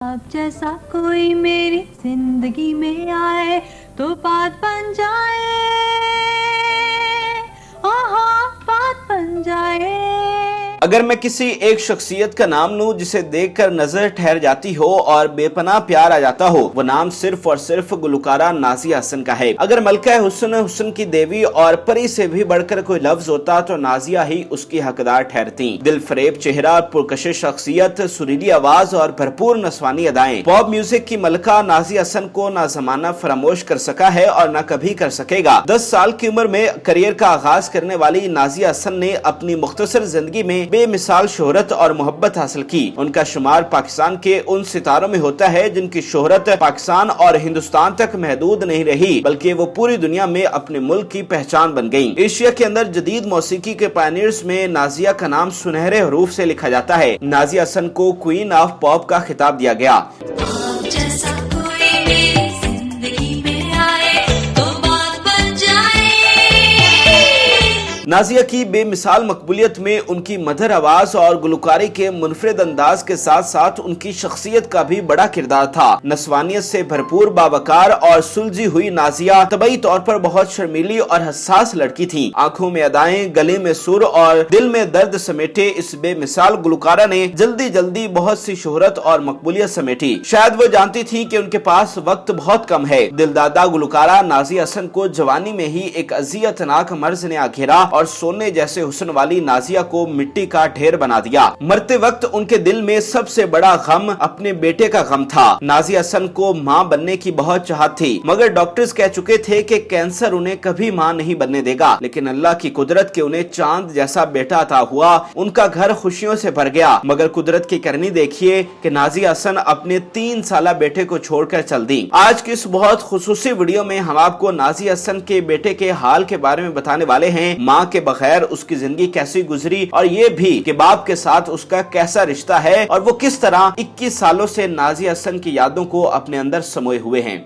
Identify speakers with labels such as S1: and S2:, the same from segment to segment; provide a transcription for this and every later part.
S1: आप जैसा कोई मेरी जिंदगी में आए तो बात बन जाए, ओ हाँ बात बन जाए।
S2: अगर मैं किसी एक शख्सियत का नाम लूं जिसे देखकर नजर ठहर जाती हो और बेपनाह प्यार आ जाता हो, वो नाम सिर्फ और सिर्फ गुलकारा नाज़िया हसन का है। अगर मलका हुस्न, हुस्न की देवी और परी से भी बढ़कर कोई लफ्ज होता तो नाज़िया ही उसकी हकदार ठहरती। दिल फरेब चेहरा, पुरकशिश शख्सियत, सुरीली आवाज और भरपूर नस्वानी अदाएं, पॉप म्यूजिक की मलका नाज़िया हसन को ना जमाना फरामोश कर सका है और न कभी कर सकेगा। 10 साल की उम्र में करियर का आगाज करने वाली नाज़िया हसन ने अपनी मुख्तसर जिंदगी में बेमिसाल शोहरत और मोहब्बत हासिल की। उनका शुमार पाकिस्तान के उन सितारों में होता है जिनकी शोहरत पाकिस्तान और हिंदुस्तान तक महदूद नहीं रही, बल्कि वो पूरी दुनिया में अपने मुल्क की पहचान बन गयी। एशिया के अंदर जदीद मौसीकी के पायनियर्स में नाज़िया का नाम सुनहरे हरूफ से लिखा जाता है। नाज़िया हसन को क्वीन ऑफ पॉप का खिताब दिया गया। नाज़िया की बेमिसाल मकबूलियत में उनकी मधुर आवाज और गुलकारी के मुनफरिद अंदाज के साथ साथ उनकी शख्सियत का भी बड़ा किरदार था। नस्वानियत से भरपूर, बावकार और सुलझी हुई नाज़िया तबई तौर पर बहुत शर्मीली और हसास लड़की थी। आंखों में अदाएं, गले में सुर और दिल में दर्द समेटे इस बेमिसाल गुलकारा ने जल्दी जल्दी बहुत सी शोहरत और मकबूलियत समेटी। शायद वो जानती थी कि उनके पास वक्त बहुत कम है। दिलदादा गुलकारा नाज़िया हसन को जवानी में ही एक अजियतनाक मर्ज ने घेरा और सोने जैसे हुस्न वाली नाज़िया को मिट्टी का ढेर बना दिया। मरते वक्त उनके दिल में सबसे बड़ा गम अपने बेटे का गम था। नाज़िया हसन को मां बनने की बहुत चाहत थी, मगर डॉक्टर्स कह चुके थे कि कैंसर उन्हें कभी मां नहीं बनने देगा। लेकिन अल्लाह की कुदरत के उन्हें चांद जैसा बेटा अता हुआ। उनका घर खुशियों से भर गया। मगर कुदरत की करनी देखिए कि नाज़िया हसन अपने 3 साला बेटे को छोड़कर चल दी। आज की इस बहुत खुसूसी वीडियो में हम आपको नाज़िया हसन के बेटे के हाल के बारे में बताने वाले हैं। माँ के बगैर उसकी जिंदगी कैसी गुजरी और ये भी कि बाप के साथ उसका कैसा रिश्ता है और वो किस तरह 21 सालों से नाज़िया हसन की यादों को अपने अंदर समोए हुए हैं।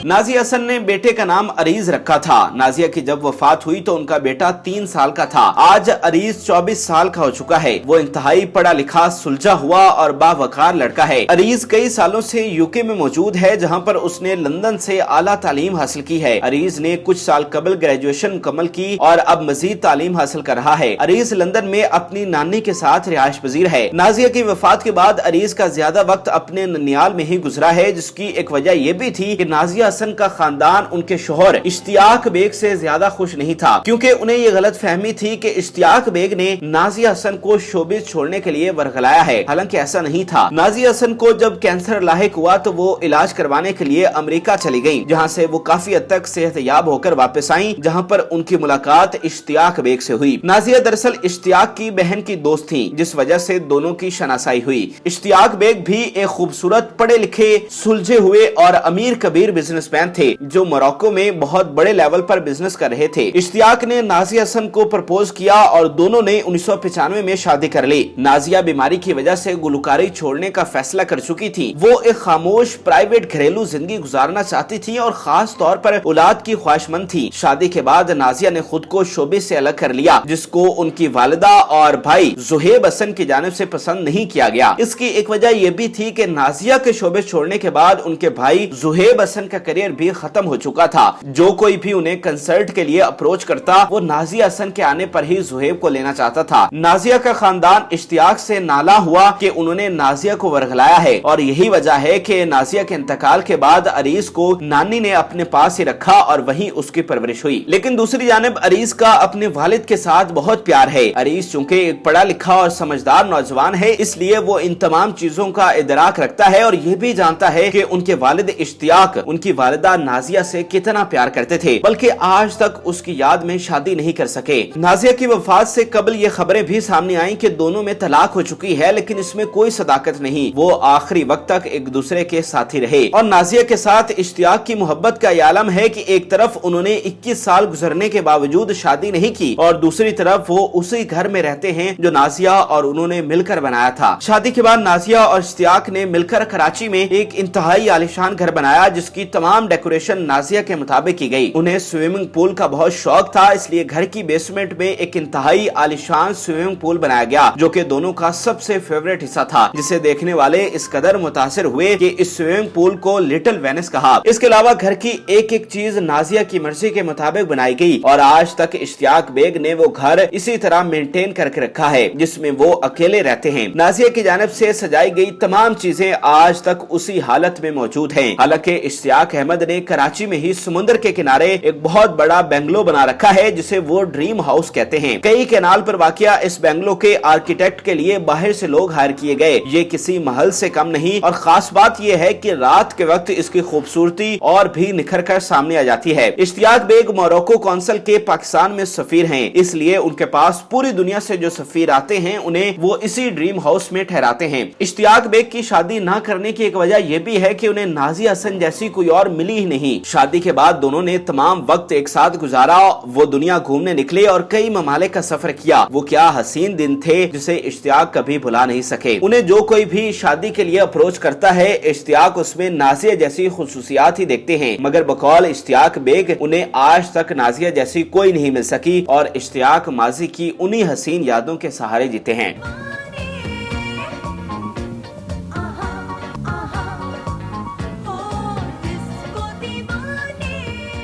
S2: नाज़िया हसन ने बेटे का नाम अरीज रखा था। नाज़िया की जब वफात हुई तो उनका बेटा 3 साल का था। आज अरीज 24 साल का हो चुका है। वो इंतहाई पढ़ा लिखा, सुलझा हुआ और बावकार लड़का है। अरीज कई सालों से यूके में मौजूद है, जहां पर उसने लंदन से आला तालीम हासिल की है। अरीज ने कुछ साल कबल ग्रेजुएशन मुकम्मल की और अब मजीद तालीम हासिल कर रहा है। अरीज लंदन में अपनी नानी के साथ रिहाइश पजीर है। नाज़िया की वफात के बाद अरीज का ज्यादा वक्त अपने ननियाल में ही गुजरा है, जिसकी एक वजह यह भी थी कि नाज़िया हसन का खानदान उनके शोहर इश्तियाक बेग से ज्यादा खुश नहीं था, क्योंकि उन्हें ये गलत फहमी थी कि इश्तियाक बेग ने नाज़िया हसन को शोबिज छोड़ने के लिए वरगलाया है। हालांकि ऐसा नहीं था। नाज़िया हसन को जब कैंसर लाहिक हुआ तो वो इलाज करवाने के लिए अमेरिका चली गयी, जहाँ से वो काफी हद तक सेहतयाब होकर वापस आई, जहाँ पर उनकी मुलाकात इश्तियाक बेग से हुई। नाज़िया दरअसल इश्तियाक की बहन की दोस्त थी, जिस वजह से दोनों की शनासाई हुई। इश्तियाक बेग भी एक खूबसूरत, पढ़े लिखे, सुलझे हुए और अमीर कबीर बिजनेसमैन थे, जो मोरक्को में बहुत बड़े लेवल पर बिजनेस कर रहे थे। इश्तियाक ने नाज़िया हसन को प्रपोज किया और दोनों ने 1995 में शादी कर ली। नाज़िया बीमारी की वजह से गुलकारी छोड़ने का फैसला कर चुकी थी। वो एक खामोश प्राइवेट घरेलू जिंदगी गुजारना चाहती थी और खास तौर पर औलाद की ख्वाहिशमंद थी। शादी के बाद नाज़िया ने खुद को शोबे से अलग कर लिया, जिसको उनकी वालिदा और भाई जुहेब हसन की जानिब से पसंद नहीं किया गया। इसकी एक वजह यह भी थी कि नाज़िया के शोबे छोड़ने के बाद उनके भाई जुहेब हसन का करियर भी खत्म हो चुका था। जो कोई भी उन्हें कंसर्ट के लिए अप्रोच करता, वो नाज़िया हसन के आने पर ही जुहेब को लेना चाहता था। नाज़िया का खानदान इश्तियाक से नाला हुआ कि उन्होंने नाज़िया को वरगलाया है और यही वजह है कि नाज़िया के इंतकाल के बाद अरीज को नानी ने अपने पास ही रखा और वहीं उसकी परवरिश हुई। लेकिन दूसरी जानिब अरीज का अपने वालिद के साथ बहुत प्यार है। अरीज चूंकि एक पढ़ा लिखा और समझदार नौजवान है, इसलिए वो इन तमाम चीजों का इदराक रखता है और ये भी जानता है कि उनके वालिद इश्तियाक उनकी वालिदा नाज़िया से कितना प्यार करते थे, बल्कि आज तक उसकी याद में शादी नहीं कर सके। नाज़िया की वफात से कबल ये खबरें भी सामने आई कि दोनों में तलाक हो चुकी है, लेकिन इसमें कोई सदाकत नहीं। वो आखिरी वक्त तक एक दूसरे के साथी रहे और नाज़िया के साथ इश्तियाक की मोहब्बत का आलम है कि एक तरफ उन्होंने 21 साल गुजरने के बावजूद शादी नहीं की और दूसरी तरफ वो उसी घर में रहते हैं जो नाज़िया और उन्होंने मिलकर बनाया था। शादी के बाद नाज़िया और इश्तियाक ने मिलकर कराची में एक इंतहाई आलिशान घर बनाया, जिसकी तमाम तमाम डेकोरेशन नाजिया के मुताबिक की गई। उन्हें स्विमिंग पूल का बहुत शौक था, इसलिए घर की बेसमेंट में एक इंतहाई आलीशान स्विमिंग पूल बनाया गया, जो कि दोनों का सबसे फेवरेट हिस्सा था, जिसे देखने वाले इस कदर मुतासिर हुए कि इस स्विमिंग पूल को लिटिल वेनिस कहा। इसके अलावा घर की एक एक चीज नाजिया की मर्जी के मुताबिक बनाई गई और आज तक इश्तियाक बेग ने वो घर इसी तरह मेंटेन करके रखा है जिसमें वो अकेले रहते हैं। नाजिया की जानिब से सजाई गई तमाम चीजें आज तक उसी हालत में मौजूद हैं। हालांकि इश्तियाक अहमद ने कराची में ही समुद्र के किनारे एक बहुत बड़ा बेंगलो बना रखा है जिसे वो ड्रीम हाउस कहते हैं। कई कैनाल पर वाक़िया इस बेंगलो के आर्किटेक्ट के लिए बाहर से लोग हायर किए गए। ये किसी महल से कम नहीं और खास बात यह है कि रात के वक्त इसकी खूबसूरती और भी निखर कर सामने आ जाती है। इश्तियाक बेग मोरक्को कौंसिल के पाकिस्तान में सफीर हैं, इसलिए उनके पास पूरी दुनिया से जो सफीर आते हैं उन्हें वो इसी ड्रीम हाउस में ठहराते हैं। इश्तियाक बेग की शादी न करने की एक वजह यह भी है कि उन्हें नाजिया हसन जैसी कोई और मिली ही नहीं। शादी के बाद दोनों ने तमाम वक्त एक साथ गुजारा। वो दुनिया घूमने निकले और कई ममालिक का सफर किया। वो क्या हसीन दिन थे जिसे इश्तियाक कभी भुला नहीं सके। उन्हें जो कोई भी शादी के लिए अप्रोच करता है, इश्तियाक उसमें नाजिया जैसी खुसूसियात ही देखते हैं, मगर बकौल इश्तियाक बेग उन्हें आज तक नाजिया जैसी कोई नहीं मिल सकी और इश्तियाक माजी की उन्हीं हसीन यादों के सहारे जीते हैं।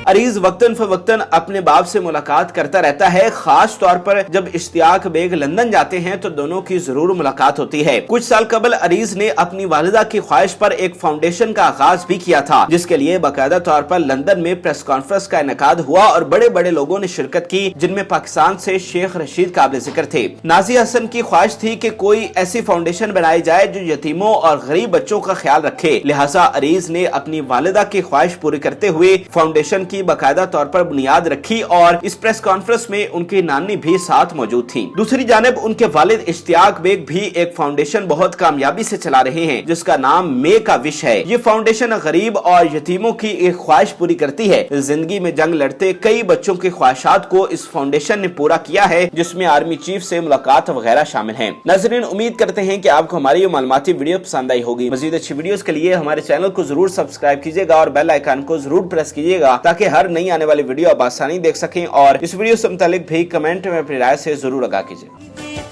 S2: अरीज वक्तन फवक्तन अपने बाप से मुलाकात करता रहता है। खास तौर पर जब इश्तियाक बेग लंदन जाते हैं तो दोनों की जरूर मुलाकात होती है। कुछ साल कबल अरीज ने अपनी वालिदा की ख्वाहिश पर एक फाउंडेशन का आगाज भी किया था, जिसके लिए बाकायदा तौर पर लंदन में प्रेस कॉन्फ्रेंस का इनेकाद हुआ और बड़े बड़े लोगों ने शिरकत की, जिनमें पाकिस्तान से शेख रशीद काबिल जिक्र थे। नाजिया हसन की ख्वाहिश थी कि कोई ऐसी फाउंडेशन बनाई जाए जो यतीमों और गरीब बच्चों का ख्याल रखे। लिहाजा अरीज ने अपनी वालिदा की ख्वाहिश पूरी करते हुए फाउंडेशन की बाकायदा तौर पर बुनियाद रखी और इस प्रेस कॉन्फ्रेंस में उनकी नानी भी साथ मौजूद थी। दूसरी जानिब उनके वालिद इश्तियाक बेग भी एक फाउंडेशन बहुत कामयाबी से चला रहे हैं, जिसका नाम मे का विश है। ये फाउंडेशन गरीब और यतीमों की एक ख्वाहिश पूरी करती है। जिंदगी में जंग लड़ते कई बच्चों की ख्वाहिशात को इस फाउंडेशन ने पूरा किया है, जिसमें आर्मी चीफ से मुलाकात वगैरह शामिल है। नाज़रीन, उम्मीद करते हैं कि आपको हमारी ये मालूमाती वीडियो पसंद आई होगी। मजीद अच्छी वीडियोस के लिए हमारे चैनल को जरूर सब्सक्राइब कीजिएगा और बेल आइकन को जरूर प्रेस कीजिएगा ताकि हर नई आने वाली वीडियो आप आसानी देख सकें। और इस वीडियो से मुतालिक भी कमेंट में अपनी राय से जरूर आगाह कीजिए।